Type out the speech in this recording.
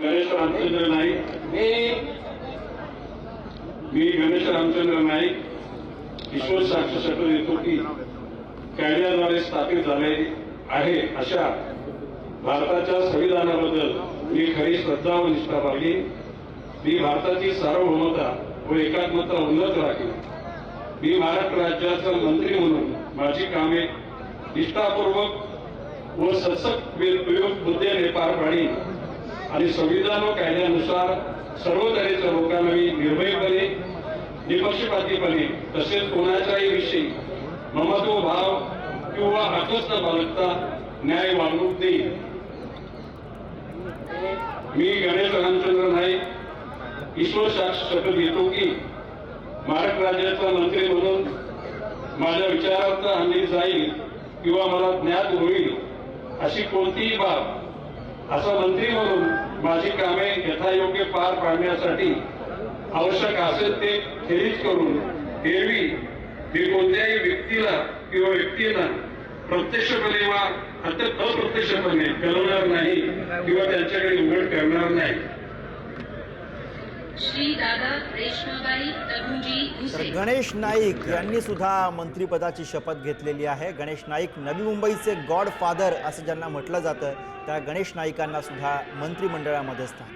गणेश रामचंद्र नाईक मी गणेश रामचंद्र नाईक ईश्वर साक्ष शपथ देतो की कायद्याद्वारे स्थापित झाले आहे अशा भारताच्या संविधानाबद्दल मी खरी श्रद्धा व निष्ठा बाळगीन. मी भारताची सार्वभौमता व एकात्मता उन्नत राखीन. मी महाराष्ट्र राज्याचा मंत्री म्हणून माझी कामे निष्ठापूर्वक व सशक्त बुद्धीने पार पाडीन आणि संविधान व कायद्यानुसार सर्व तऱ्हेच्या लोकांना मी निर्भयपणे निपक्षपातीपणे तसेच कोणाच्याही विषयी ममत्व भाव किंवा आकस्त बाळगता न्याय वागणूक देईन. मी गणेश रामचंद्र नाईक ईश्वर साक्ष शपथ घेतो की महाराष्ट्र राज्याचा मंत्री म्हणून माझ्या विचारार्थ आणली जाईल किंवा मला ज्ञात होईल अशी कोणतीही बाब असा मंत्री म्हणून माझी कामे यथायोग्य पार पाडण्यासाठी आवश्यक असेल ते खेरीज करून एरवी मी कोणत्याही व्यक्तीला किंवा व्यक्तींना प्रत्यक्षपणे वा अप्रत्यक्षपणे कळवणार नाही किंवा त्यांच्याकडे उघड करणार नाही. तर गणेश नाईक यांनी सुद्धा मंत्रिपदाची शपथ घेतलेली आहे. गणेश नाईक नवी मुंबईचे गॉडफादर असं ज्यांना म्हटलं जातं त्या गणेश नाईकांना सुद्धा मंत्रिमंडळामध्ये स्थान.